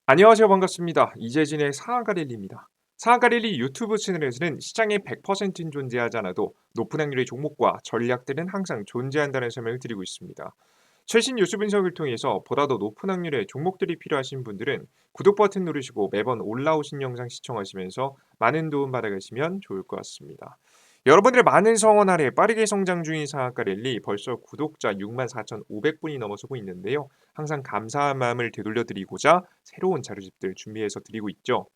안녕하세요. 반갑습니다. 이재진의 상한가릴리입니다. 상한가릴리 유튜브 채널에서는 시장에 100%는 존재하지 않아도 높은 확률의 종목과 전략들은 항상 존재한다는 설명을 드리고 있습니다. 최신 뉴스 분석을 통해서 보다 더 높은 확률의 종목들이 필요하신 분들은 구독 버튼 누르시고 매번 올라오신 영상 시청하시면서 많은 도움 받아가시면 좋을 것 같습니다. 여러분들의 많은 성원 아래 빠르게 성장 중인 상한가 랠리 벌써 구독자 64,500분이 넘어서고 있는데요. 항상 감사한 마음을 되돌려드리고자 새로운 자료집들 준비해서 드리고 있죠.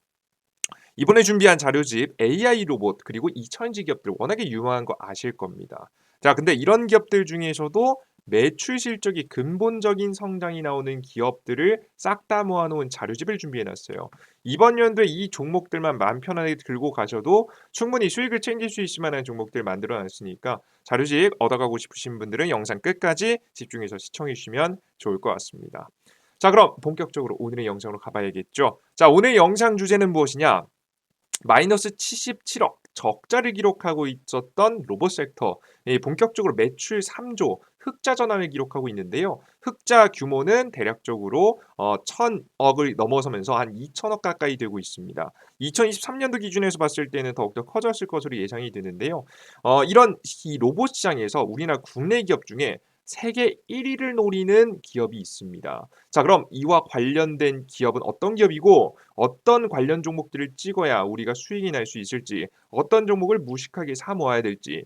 이번에 준비한 자료집 AI 로봇 그리고 이천지 기업들 워낙에 유명한 거 아실 겁니다. 자, 근데 이런 기업들 중에서도 매출 실적이 근본적인 성장이 나오는 기업들을 싹 다 모아놓은 자료집을 준비해놨어요. 이번 연도에 이 종목들만 마음 편하게 들고 가셔도 충분히 수익을 챙길 수 있을 만한 종목들 만들어놨으니까 자료집 얻어가고 싶으신 분들은 영상 끝까지 집중해서 시청해 주시면 좋을 것 같습니다. 자, 그럼 본격적으로 오늘의 영상으로 가봐야겠죠. 자, 오늘 영상 주제는 무엇이냐? 마이너스 77억 적자를 기록하고 있었던 로봇 섹터 본격적으로 매출 3조 흑자 전환을 기록하고 있는데요. 흑자 규모는 대략적으로 1,000억을 넘어서면서 한 2,000억 가까이 되고 있습니다. 2023년도 기준에서 봤을 때는 더욱더 커졌을 것으로 예상이 되는데요. 이런 이 로봇 시장에서 우리나라 국내 기업 중에 세계 1위를 노리는 기업이 있습니다. 자, 그럼 이와 관련된 기업은 어떤 기업이고 어떤 관련 종목들을 찍어야 우리가 수익이 날 수 있을지, 어떤 종목을 무식하게 사 모아야 될지,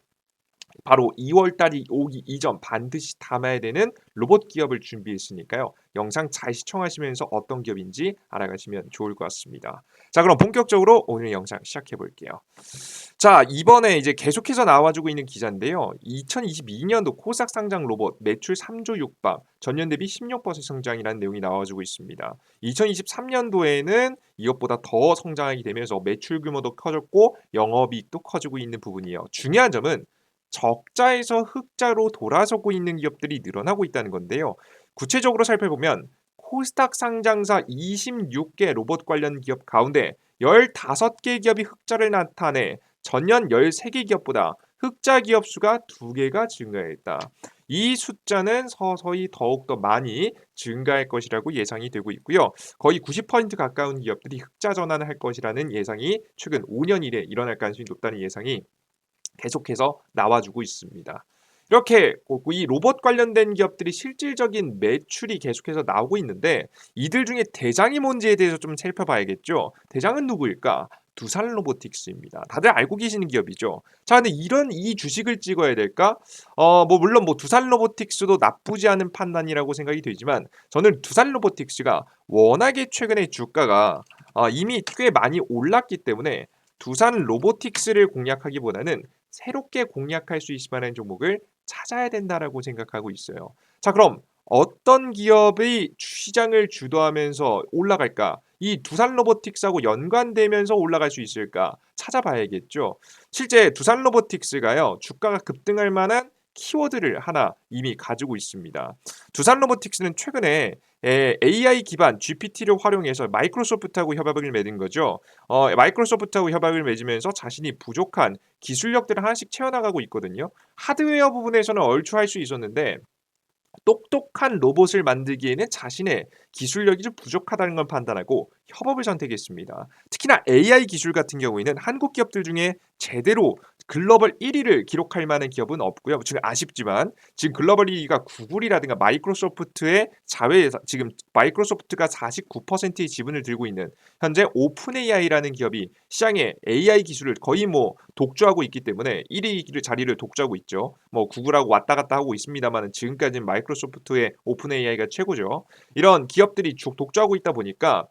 바로 2월 달이 오기 이전 반드시 담아야 되는 로봇 기업을 준비했으니까요. 영상 잘 시청하시면서 어떤 기업인지 알아가시면 좋을 것 같습니다. 자, 그럼 본격적으로 오늘 영상 시작해 볼게요. 자, 이번에 이제 계속해서 나와주고 있는 기사인데요. 2022년도 코스닥 상장 로봇 매출 3조 육박, 전년 대비 16% 성장이라는 내용이 나와주고 있습니다. 2023년도에는 이것보다 더 성장하게 되면서 매출 규모도 커졌고 영업이익도 커지고 있는 부분이에요. 중요한 점은 적자에서 흑자로 돌아서고 있는 기업들이 늘어나고 있다는 건데요. 구체적으로 살펴보면 코스닥 상장사 26개 로봇 관련 기업 가운데 15개 기업이 흑자를 나타내 전년 13개 기업보다 흑자 기업 수가 2개가 증가했다. 이 숫자는 서서히 더욱더 많이 증가할 것이라고 예상이 되고 있고요. 거의 90% 가까운 기업들이 흑자 전환을 할 것이라는 예상이 최근 5년 이래 일어날 가능성이 높다는 예상이 계속해서 나와주고 있습니다. 이렇게 이 로봇 관련된 기업들이 실질적인 매출이 계속해서 나오고 있는데 이들 중에 대장이 뭔지에 대해서 좀 살펴봐야겠죠. 대장은 누구일까? 두산 로보틱스입니다. 다들 알고 계시는 기업이죠. 자, 근데 이런 이 주식을 찍어야 될까? 뭐 물론 뭐 두산 로보틱스도 나쁘지 않은 판단이라고 생각이 되지만 저는 두산 로보틱스가 워낙에 최근에 주가가 이미 꽤 많이 올랐기 때문에 두산 로보틱스를 공략하기보다는 새롭게 공략할 수 있을 만한 종목을 찾아야 된다라고 생각하고 있어요. 자, 그럼 어떤 기업이 시장을 주도하면서 올라갈까? 이 두산 로보틱스하고 연관되면서 올라갈 수 있을까? 찾아봐야겠죠. 실제 두산 로보틱스가요, 주가가 급등할 만한 키워드를 하나 이미 가지고 있습니다. 두산 로보틱스는 최근에 AI 기반 GPT를 활용해서 마이크로소프트하고 협약을 맺은 거죠. 마이크로소프트하고 협약을 맺으면서 자신이 부족한 기술력들을 하나씩 채워나가고 있거든요. 하드웨어 부분에서는 얼추할 수 있었는데 똑똑한 로봇을 만들기에는 자신의 기술력이 좀 부족하다는 걸 판단하고 협업을 선택했습니다. 특히나 AI 기술 같은 경우에는 한국 기업들 중에 제대로 글로벌 1위를 기록할 만한 기업은 없고요. 지금 아쉽지만 지금 글로벌 1위가 구글이라든가 마이크로소프트의 자회에서 지금 마이크로소프트가 49%의 지분을 들고 있는 현재 오픈 AI라는 기업이 시장에 AI 기술을 거의 뭐 독주하고 있기 때문에 1위 자리를 독주하고 있죠. 뭐 구글하고 왔다 갔다 하고 있습니다만 지금까지는 마이크로소프트의 오픈 AI가 최고죠. 이런 기업들이 독주하고 있다 보니까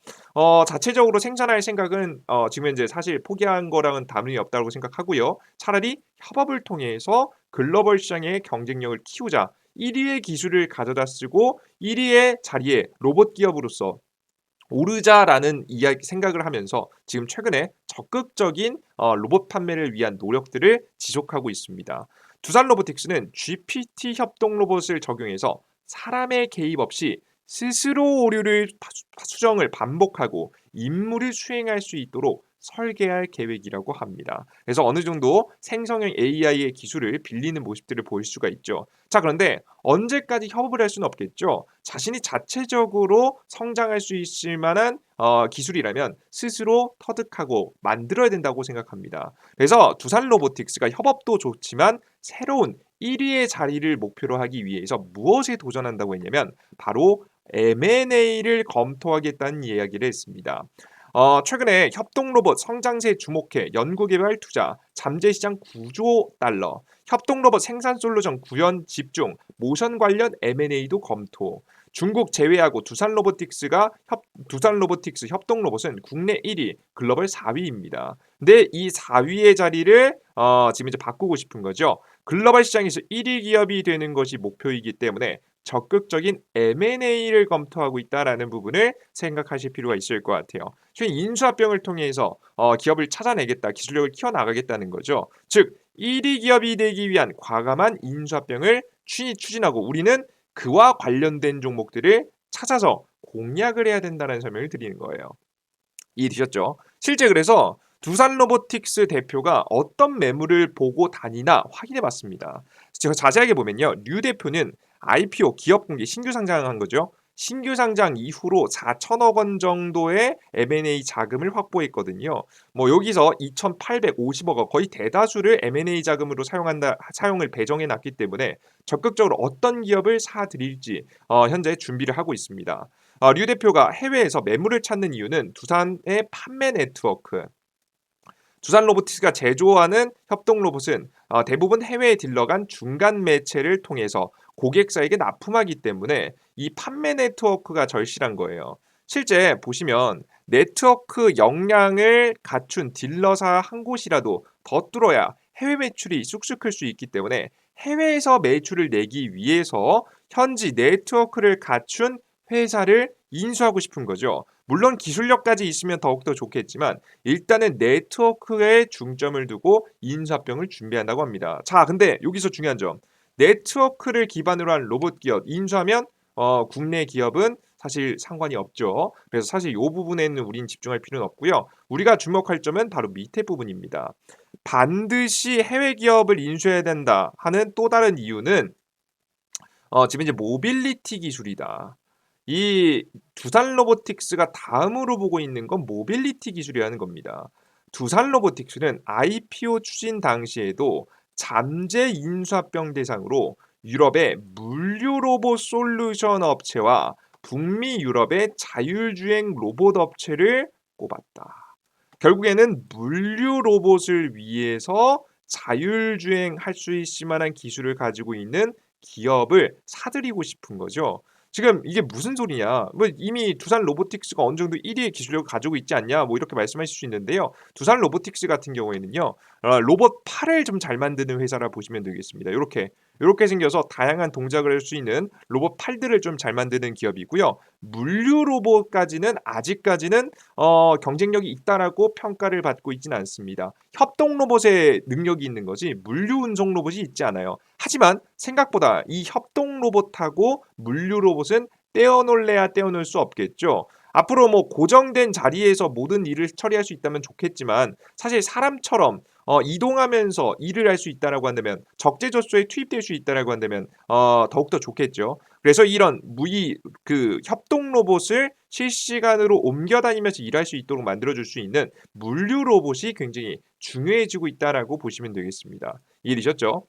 자체적으로 생산할 생각은 지금 현재 사실 포기한 거랑은 다름이 없다고 생각하고요. 차라리 협업을 통해서 글로벌 시장의 경쟁력을 키우자. 1위의 기술을 가져다 쓰고 1위의 자리에 로봇 기업으로서 오르자라는 이야기 생각을 하면서 지금 최근에 적극적인 로봇 판매를 위한 노력들을 지속하고 있습니다. 두산 로보틱스는 GPT 협동 로봇을 적용해서 사람의 개입 없이 스스로 오류를 수정을 반복하고 임무를 수행할 수 있도록 설계할 계획이라고 합니다. 그래서 어느 정도 생성형 AI의 기술을 빌리는 모습들을 볼 수가 있죠. 자, 그런데 언제까지 협업을 할 수는 없겠죠. 자신이 자체적으로 성장할 수 있을 만한 기술이라면 스스로 터득하고 만들어야 된다고 생각합니다. 그래서 두산 로보틱스가 협업도 좋지만 새로운 1위의 자리를 목표로 하기 위해서 무엇에 도전한다고 했냐면 바로 M&A를 검토하겠다는 이야기를 했습니다. 최근에 협동 로봇 성장세에 주목해 연구개발 투자, 잠재 시장 9조 달러, 협동 로봇 생산 솔루션 구현 집중, 모션 관련 M&A도 검토. 중국 제외하고 두산 로보틱스 협동 로봇은 국내 1위, 글로벌 4위입니다. 근데 이 4위의 자리를 지금 이제 바꾸고 싶은 거죠. 글로벌 시장에서 1위 기업이 되는 것이 목표이기 때문에 적극적인 M&A를 검토하고 있다라는 부분을 생각하실 필요가 있을 것 같아요. 최근 인수합병을 통해서 기업을 찾아내겠다, 기술력을 키워나가겠다는 거죠. 즉 1위 기업이 되기 위한 과감한 인수합병을 추진하고 우리는 그와 관련된 종목들을 찾아서 공략을 해야 된다는 설명을 드리는 거예요. 이해되셨죠? 실제 그래서 두산 로보틱스 대표가 어떤 매물을 보고 다니나 확인해 봤습니다. 제가 자세하게 보면요. 류 대표는 IPO 기업 공개 신규 상장한 거죠. 신규 상장 이후로 4천억 원 정도의 M&A 자금을 확보했거든요. 뭐 여기서 2,850억 원 거의 대다수를 M&A 자금으로 사용을 배정해 놨기 때문에 적극적으로 어떤 기업을 사드릴지 현재 준비를 하고 있습니다. 류 대표가 해외에서 매물을 찾는 이유는 두산의 판매 네트워크, 두산 로보틱스가 제조하는 협동 로봇은 대부분 해외에 딜러 간 중간 매체를 통해서 고객사에게 납품하기 때문에 이 판매 네트워크가 절실한 거예요. 실제 보시면 네트워크 역량을 갖춘 딜러사 한 곳이라도 더 뚫어야 해외 매출이 쑥쑥 클 수 있기 때문에 해외에서 매출을 내기 위해서 현지 네트워크를 갖춘 회사를 인수하고 싶은 거죠. 물론 기술력까지 있으면 더욱더 좋겠지만 일단은 네트워크에 중점을 두고 인수합병을 준비한다고 합니다. 자, 근데 여기서 중요한 점. 네트워크를 기반으로 한 로봇 기업 인수하면 국내 기업은 사실 상관이 없죠. 그래서 사실 이 부분에는 우린 집중할 필요는 없고요. 우리가 주목할 점은 바로 밑에 부분입니다. 반드시 해외 기업을 인수해야 된다 하는 또 다른 이유는 지금 이제 모빌리티 기술이다. 이 두산 로보틱스가 다음으로 보고 있는 건 모빌리티 기술이라는 겁니다. 두산 로보틱스는 IPO 추진 당시에도 잠재 인수합병 대상으로 유럽의 물류 로봇 솔루션 업체와 북미 유럽의 자율주행 로봇 업체를 꼽았다. 결국에는 물류 로봇을 위해서 자율주행할 수 있을 만한 기술을 가지고 있는 기업을 사들이고 싶은 거죠. 지금 이게 무슨 소리냐? 뭐 이미 두산 로보틱스가 어느 정도 1위의 기술력을 가지고 있지 않냐? 뭐 이렇게 말씀하실 수 있는데요. 두산 로보틱스 같은 경우에는요. 로봇 팔을 좀 잘 만드는 회사라 보시면 되겠습니다. 요렇게 생겨서 다양한 동작을 할 수 있는 로봇 팔들을 좀 잘 만드는 기업이고요. 물류 로봇까지는 아직까지는 경쟁력이 있다라고 평가를 받고 있지는 않습니다. 협동 로봇의 능력이 있는 거지 물류 운송 로봇이 있지 않아요. 하지만 생각보다 이 협동 로봇하고 물류 로봇은 떼어놓을래야 떼어놓을 수 없겠죠. 앞으로 뭐 고정된 자리에서 모든 일을 처리할 수 있다면 좋겠지만 사실 사람처럼 이동하면서 일을 할 수 있다라고 한다면 적재적소에 투입될 수 있다라고 한다면 더욱더 좋겠죠. 그래서 이런 협동 로봇을 실시간으로 옮겨 다니면서 일할 수 있도록 만들어줄 수 있는 물류 로봇이 굉장히 중요해지고 있다라고 보시면 되겠습니다. 이해되셨죠?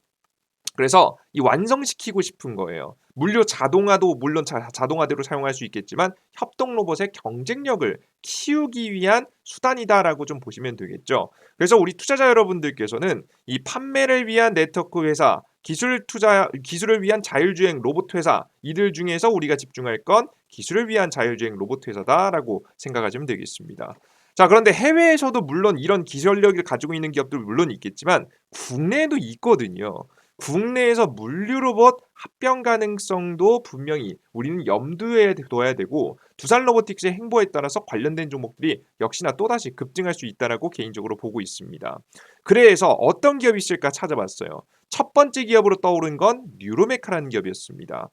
그래서 이 완성시키고 싶은 거예요. 물류 자동화도 물론 자동화대로 사용할 수 있겠지만 협동 로봇의 경쟁력을 키우기 위한 수단이다라고 좀 보시면 되겠죠. 그래서 우리 투자자 여러분들께서는 이 판매를 위한 네트워크 회사, 기술을 위한 자율주행 로봇 회사 이들 중에서 우리가 집중할 건 기술을 위한 자율주행 로봇 회사다라고 생각하시면 되겠습니다. 자, 그런데 해외에서도 물론 이런 기술력을 가지고 있는 기업들 물론 있겠지만 국내에도 있거든요. 국내에서 물류 로봇 합병 가능성도 분명히 우리는 염두에 둬야 되고 두산 로보틱스의 행보에 따라서 관련된 종목들이 역시나 또다시 급증할 수 있다라고 개인적으로 보고 있습니다. 그래서 어떤 기업이 있을까 찾아봤어요. 첫 번째 기업으로 떠오른 건 뉴로메카라는 기업이었습니다.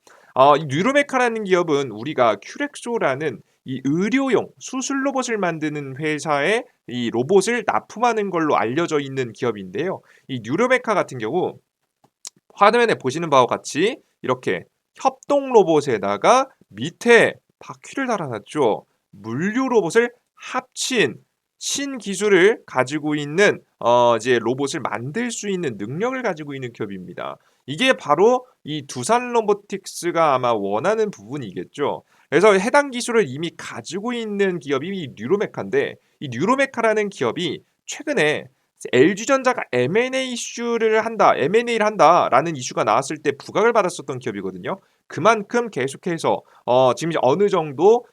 이 뉴로메카라는 기업은 우리가 큐렉소라는 이 의료용 수술 로봇을 만드는 회사에 이 로봇을 납품하는 걸로 알려져 있는 기업인데요. 이 뉴로메카 같은 경우 화면에 보시는 바와 같이 이렇게 협동 로봇에다가 밑에 바퀴를 달아놨죠. 물류 로봇을 합친 신기술을 가지고 있는 이제 로봇을 만들 수 있는 능력을 가지고 있는 기업입니다. 이게 바로 이 두산 로보틱스가 아마 원하는 부분이겠죠. 그래서 해당 기술을 이미 가지고 있는 기업이 이 뉴로메카인데 이 뉴로메카라는 기업이 최근에 LG전자가 M&A를 한다라는 이슈가 나왔을 때 부각을 받았었던 기업이거든요. 그만큼 계속해서 지금 이제 어느 정도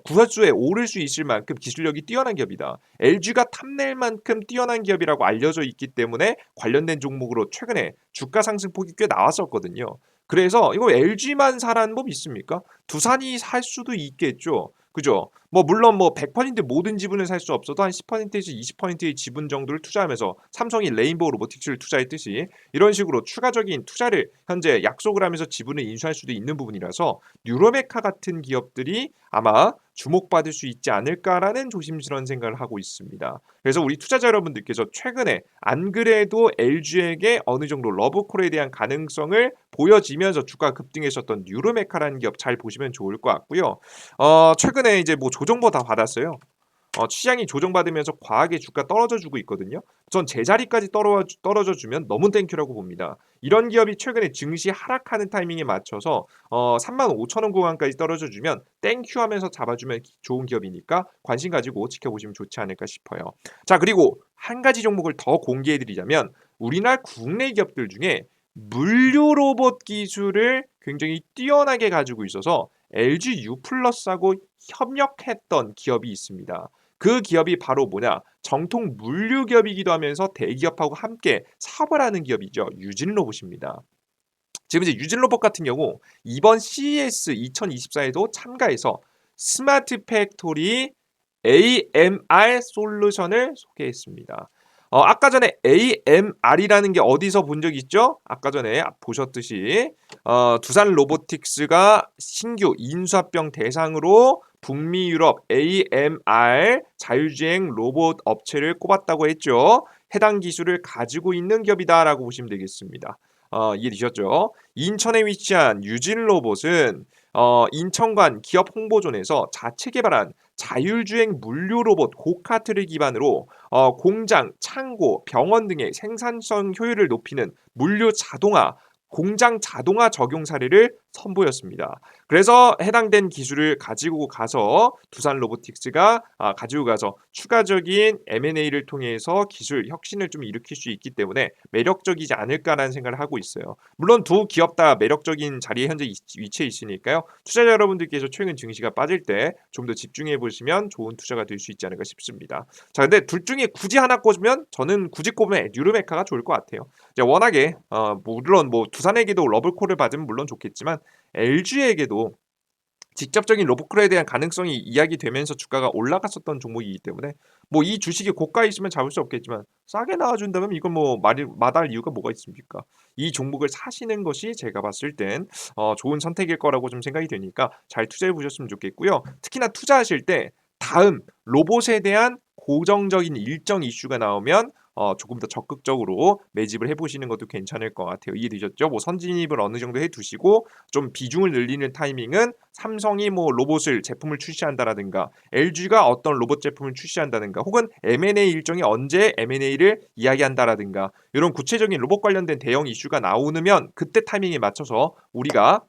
구설수에 오를 수 있을 만큼 기술력이 뛰어난 기업이다. LG가 탐낼 만큼 뛰어난 기업이라고 알려져 있기 때문에 관련된 종목으로 최근에 주가 상승폭이 꽤 나왔었거든요. 그래서 이거 LG만 사라는 법 있습니까? 두산이 살 수도 있겠죠. 그죠? 뭐 물론 뭐 100% 모든 지분을 살 수 없어도 한 10%에서 20%의 지분 정도를 투자하면서 삼성이 레인보우 로보틱스를 투자했듯이 이런 식으로 추가적인 투자를 현재 약속을 하면서 지분을 인수할 수도 있는 부분이라서 뉴로메카 같은 기업들이 아마 주목받을 수 있지 않을까라는 조심스러운 생각을 하고 있습니다. 그래서 우리 투자자 여러분들께서 최근에 안 그래도 LG에게 어느 정도 러브콜에 대한 가능성을 보여지면서 주가 급등했었던 뉴로메카라는 기업 잘 보시면 좋을 것 같고요. 최근에 이제 뭐 조정보 다 받았어요. 시장이 조정받으면서 과하게 주가 떨어져 주고 있거든요. 전 제자리까지 떨어져 주면 너무 땡큐라고 봅니다. 이런 기업이 최근에 증시 하락하는 타이밍에 맞춰서 35,000원 구간까지 떨어져 주면 땡큐 하면서 잡아주면 좋은 기업이니까 관심 가지고 지켜보시면 좋지 않을까 싶어요. 자, 그리고 한 가지 종목을 더 공개해 드리자면 우리나라 국내 기업들 중에 물류 로봇 기술을 굉장히 뛰어나게 가지고 있어서 LG U+하고 협력했던 기업이 있습니다. 그 기업이 바로 뭐냐? 정통 물류 기업이기도 하면서 대기업하고 함께 사업을 하는 기업이죠. 유진로봇입니다. 지금 이제 유진로봇 같은 경우 이번 CES 2024에도 참가해서 스마트 팩토리 AMR 솔루션을 소개했습니다. 아까 전에 AMR이라는 게 어디서 본 적 있죠? 아까 전에 보셨듯이 두산 로보틱스가 신규 인수합병 대상으로 북미 유럽 AMR 자율주행 로봇 업체를 꼽았다고 했죠. 해당 기술을 가지고 있는 기업이다라고 보시면 되겠습니다. 이해되셨죠? 인천에 위치한 유진 로봇은 인천관 기업 홍보존에서 자체 개발한 자율주행 물류 로봇 고카트를 기반으로 공장, 창고, 병원 등의 생산성 효율을 높이는 물류 자동화, 공장 자동화 적용 사례를 선보였습니다. 그래서 해당된 기술을 가지고 가서 두산 로보틱스가 가지고 가서 추가적인 M&A를 통해서 기술 혁신을 좀 일으킬 수 있기 때문에 매력적이지 않을까라는 생각을 하고 있어요. 물론 두 기업 다 매력적인 자리에 현재 위치해 있으니까요. 투자자 여러분들께서 최근 증시가 빠질 때 좀 더 집중해 보시면 좋은 투자가 될 수 있지 않을까 싶습니다. 자, 근데 둘 중에 굳이 하나 꼽으면 저는 굳이 꼽으면 뉴르메카가 좋을 것 같아요. 이제 워낙에 물론 뭐 두산에게도 러블콜을 받으면 물론 좋겠지만 LG에게도 직접적인 로보콜에 대한 가능성이 이야기되면서 주가가 올라갔었던 종목이기 때문에 뭐 이 주식이 고가에 있으면 잡을 수 없겠지만 싸게 나와준다면 이건 뭐 마다할 이유가 뭐가 있습니까? 이 종목을 사시는 것이 제가 봤을 땐 좋은 선택일 거라고 좀 생각이 되니까 잘 투자해 보셨으면 좋겠고요. 특히나 투자하실 때 다음 로봇에 대한 고정적인 일정 이슈가 나오면 조금 더 적극적으로 매집을 해보시는 것도 괜찮을 것 같아요. 이해되셨죠? 뭐 선진입을 어느 정도 해두시고 좀 비중을 늘리는 타이밍은 삼성이 뭐 로봇을 제품을 출시한다라든가 LG가 어떤 로봇 제품을 출시한다든가 혹은 M&A 일정이 언제 M&A를 이야기한다라든가 이런 구체적인 로봇 관련된 대형 이슈가 나오면 그때 타이밍에 맞춰서 우리가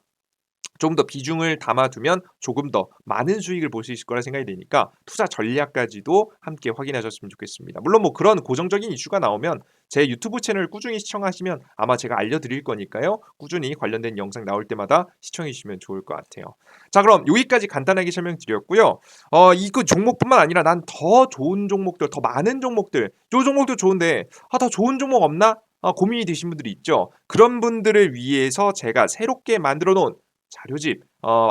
좀 더 비중을 담아두면 조금 더 많은 수익을 볼 수 있을 거라 생각이 되니까 투자 전략까지도 함께 확인하셨으면 좋겠습니다. 물론 뭐 그런 고정적인 이슈가 나오면 제 유튜브 채널을 꾸준히 시청하시면 아마 제가 알려드릴 거니까요. 꾸준히 관련된 영상 나올 때마다 시청해 주시면 좋을 것 같아요. 자, 그럼 여기까지 간단하게 설명드렸고요. 이그 종목뿐만 아니라 난 더 좋은 종목들, 더 많은 종목들, 요 종목도 좋은데 더 좋은 종목 없나? 고민이 되신 분들이 있죠. 그런 분들을 위해서 제가 새롭게 만들어 놓은 자료집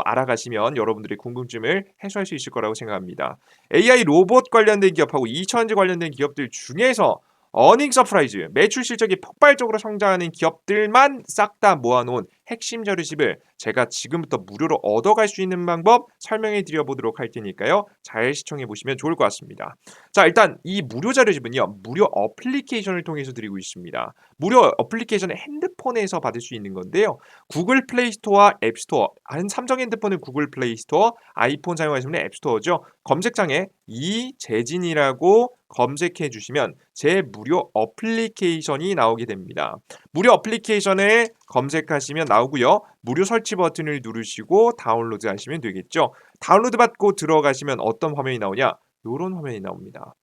알아가시면 여러분들의 궁금증을 해소할 수 있을 거라고 생각합니다. AI 로봇 관련된 기업하고 2차전지 관련된 기업들 중에서 어닝 서프라이즈, 매출 실적이 폭발적으로 성장하는 기업들만 싹 다 모아놓은 핵심 자료집을 제가 지금부터 무료로 얻어갈 수 있는 방법 설명해 드려 보도록 할 테니까요. 잘 시청해 보시면 좋을 것 같습니다. 자, 일단 이 무료 자료집은요. 무료 어플리케이션을 통해서 드리고 있습니다. 무료 어플리케이션은 핸드폰에서 받을 수 있는 건데요. 구글 플레이 스토어와 앱 스토어, 삼성 핸드폰은 구글 플레이 스토어, 아이폰 사용하시면 앱 스토어죠. 검색창에 이재진이라고 검색해 주시면 제 무료 어플리케이션이 나오게 됩니다. 무료 어플리케이션을 검색하시면 나오고요. 무료 설치 버튼을 누르시고 다운로드 하시면 되겠죠. 다운로드 받고 들어가시면 어떤 화면이 나오냐? 이런 화면이 나옵니다.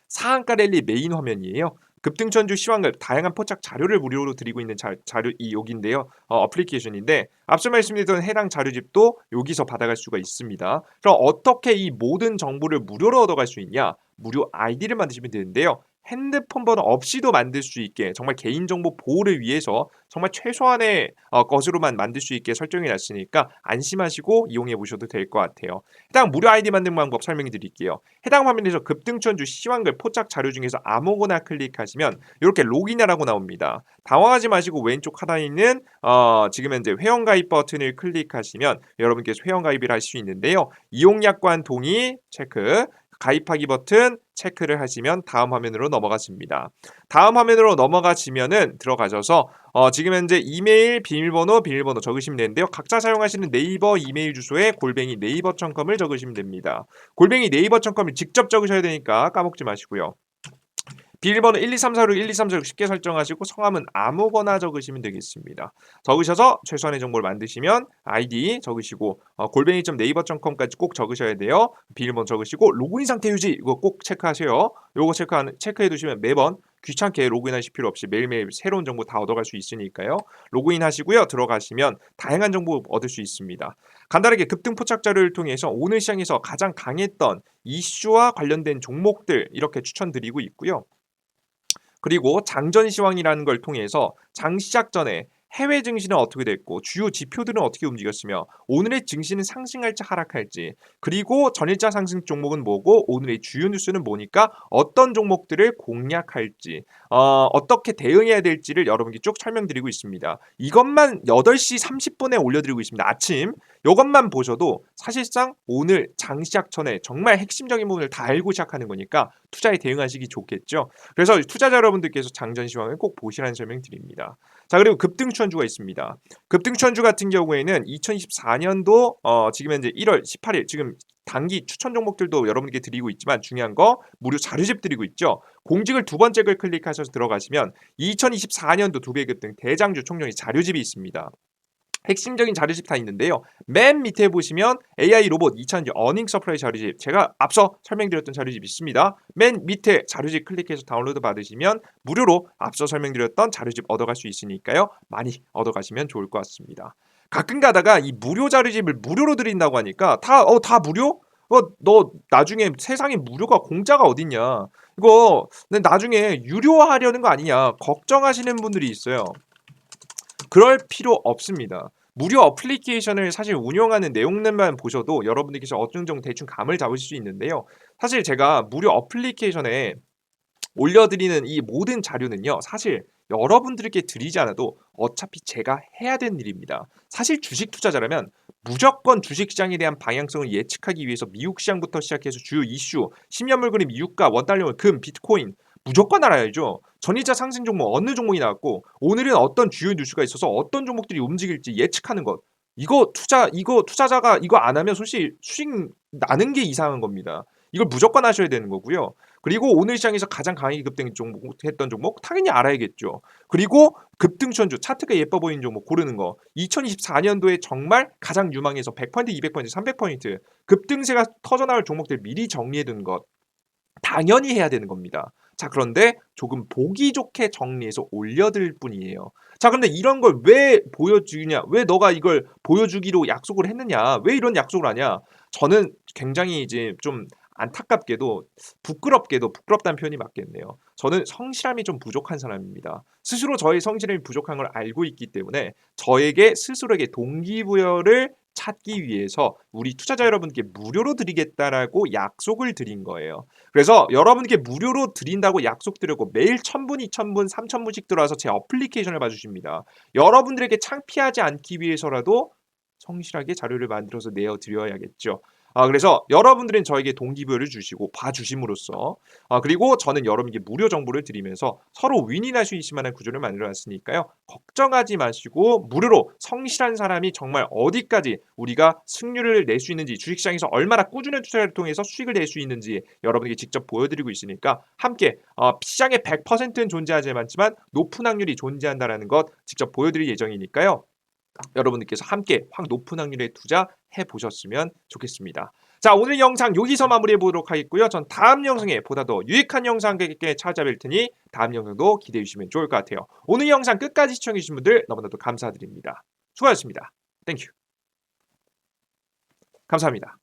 상한가 랠리 메인 화면이에요. 급등천주 시황을 다양한 포착 자료를 무료로 드리고 있는 자료 이 여기인데요. 어플리케이션인데 앞서 말씀드렸던 해당 자료집도 여기서 받아갈 수가 있습니다. 그럼 어떻게 이 모든 정보를 무료로 얻어갈 수 있냐? 무료 아이디를 만드시면 되는데요. 핸드폰 번호 없이도 만들 수 있게 정말 개인정보 보호를 위해서 정말 최소한의 것으로만 만들 수 있게 설정해 놨으니까 안심하시고 이용해 보셔도 될 것 같아요. 해당 무료 아이디 만드는 방법 설명해 드릴게요. 해당 화면에서 급등천주 시황글 포착 자료 중에서 아무거나 클릭하시면 이렇게 로그인하라고 나옵니다. 당황하지 마시고 왼쪽 하단에 있는 지금 현재 회원가입 버튼을 클릭하시면 여러분께서 회원가입을 할 수 있는데요. 이용약관 동의 체크, 가입하기 버튼 체크를 하시면 다음 화면으로 넘어가십니다. 다음 화면으로 넘어가시면은 들어가셔서 지금 현재 이메일, 비밀번호 적으시면 되는데요. 각자 사용하시는 네이버 이메일 주소에 골뱅이 네이버.com을 적으시면 됩니다. 골뱅이 네이버.com을 직접 적으셔야 되니까 까먹지 마시고요. 비밀번호 1234로 1234로 쉽게 설정하시고 성함은 아무거나 적으시면 되겠습니다. 적으셔서 최소한의 정보를 만드시면 아이디 적으시고 골뱅이.네이버.com까지 꼭 적으셔야 돼요. 비밀번호 적으시고 로그인 상태 유지 이거 꼭 체크하세요. 요거 체크해 두시면 매번 귀찮게 로그인하실 필요 없이 매일매일 새로운 정보 다 얻어갈 수 있으니까요. 로그인 하시고요. 들어가시면 다양한 정보 얻을 수 있습니다. 간단하게 급등 포착 자료를 통해서 오늘 시장에서 가장 강했던 이슈와 관련된 종목들 이렇게 추천드리고 있고요. 그리고 장전 시황이라는 걸 통해서 장 시작 전에 해외 증시는 어떻게 됐고 주요 지표들은 어떻게 움직였으며 오늘의 증시는 상승할지 하락할지 그리고 전일자 상승 종목은 뭐고 오늘의 주요 뉴스는 뭐니까 어떤 종목들을 공략할지 어떻게 대응해야 될지를 여러분께 쭉 설명드리고 있습니다. 이것만 8시 30분에 올려드리고 있습니다. 아침 이것만 보셔도 사실상 오늘 장 시작 전에 정말 핵심적인 부분을 다 알고 시작하는 거니까 투자에 대응하시기 좋겠죠. 그래서 투자자 여러분들께서 장전 시황을 꼭 보시라는 설명 드립니다. 자, 그리고 급등추천주가 있습니다. 급등추천주 같은 경우에는 2024년도 지금 현재 1월 18일 지금 단기 추천 종목들도 여러분께 드리고 있지만 중요한 거 무료 자료집 드리고 있죠. 공직을 두 번째 글 클릭하셔서 들어가시면 2024년도 두 배 급등 대장주 총정리 자료집이 있습니다. 핵심적인 자료집 다 있는데요. 맨 밑에 보시면 AI 로봇 2000년 어닝 서프라이즈 자료집 제가 앞서 설명드렸던 자료집 있습니다. 맨 밑에 자료집 클릭해서 다운로드 받으시면 무료로 앞서 설명드렸던 자료집 얻어갈 수 있으니까요. 많이 얻어가시면 좋을 것 같습니다. 가끔 가다가 이 무료 자료집을 무료로 드린다고 하니까 다 무료? 너 나중에 세상에 무료가 공짜가 어딨냐? 이거 나중에 유료화하려는 거 아니냐? 걱정하시는 분들이 있어요. 그럴 필요 없습니다. 무료 어플리케이션을 사실 운영하는 내용들만 보셔도 여러분들께서 어느 정도 대충 감을 잡으실 수 있는데요. 사실 제가 무료 어플리케이션에 올려드리는 이 모든 자료는요. 사실 여러분들께 드리지 않아도 어차피 제가 해야 되는 일입니다. 사실 주식 투자자라면 무조건 주식시장에 대한 방향성을 예측하기 위해서 미국 시장부터 시작해서 주요 이슈, 10년 물그림 유가, 원달러, 금, 비트코인 무조건 알아야죠. 전일자 상승 종목 어느 종목이 나왔고 오늘은 어떤 주요 뉴스가 있어서 어떤 종목들이 움직일지 예측하는 것. 이거 투자자가 이거 안 하면 솔직히 수익 나는 게 이상한 겁니다. 이걸 무조건 하셔야 되는 거고요. 그리고 오늘 시장에서 가장 강하게 급등했던 종목 당연히 알아야겠죠. 그리고 급등천주 차트가 예뻐 보이는 종목 고르는 거. 2024년도에 정말 가장 유망해서 100%, 200%, 300% 급등세가 터져나올 종목들 미리 정리해 두는 것. 당연히 해야 되는 겁니다. 자, 그런데 조금 보기 좋게 정리해서 올려드릴 뿐이에요. 자, 그런데 이런 걸 왜 보여주냐? 왜 너가 이걸 보여주기로 약속을 했느냐? 왜 이런 약속을 하냐? 저는 굉장히 이제 좀 안타깝게도 부끄럽게도 부끄럽다는 표현이 맞겠네요. 저는 성실함이 좀 부족한 사람입니다. 스스로 저의 성실함이 부족한 걸 알고 있기 때문에 저에게 스스로에게 동기부여를 찾기 위해서 "우리 투자자 여러분께 무료로 드리겠다."라고 약속을 드린 거예요. 그래서 여러분께 무료로 드린다고 약속드렸고 매일 1,000분, 2,000분, 3,000분씩 들어와서 제 어플리케이션을 봐 주십니다. 여러분들에게 창피하지 않기 위해서라도 성실하게 자료를 만들어서 내어 드려야겠죠. 그래서 여러분들은 저에게 동기부여를 주시고 봐 주심으로써 그리고 저는 여러분께 무료 정보를 드리면서 서로 윈윈할 수 있을 만한 구조를 만들어 놨으니까요. 걱정하지 마시고 무료로 성실한 사람이 정말 어디까지 우리가 승률을 낼 수 있는지 주식시장에서 얼마나 꾸준한 투자를 통해서 수익을 낼 수 있는지 여러분에게 직접 보여드리고 있으니까 함께 시장의 100%는 존재하지 않지만 높은 확률이 존재한다는 것 직접 보여드릴 예정이니까요. 여러분들께서 함께 확 높은 확률에 투자해 보셨으면 좋겠습니다. 자, 오늘 영상 여기서 마무리해 보도록 하겠고요. 전 다음 영상에 보다 더 유익한 영상과 함께 찾아뵐 테니 다음 영상도 기대해 주시면 좋을 것 같아요. 오늘 영상 끝까지 시청해 주신 분들 너무나도 감사드립니다. 수고하셨습니다. 땡큐. 감사합니다.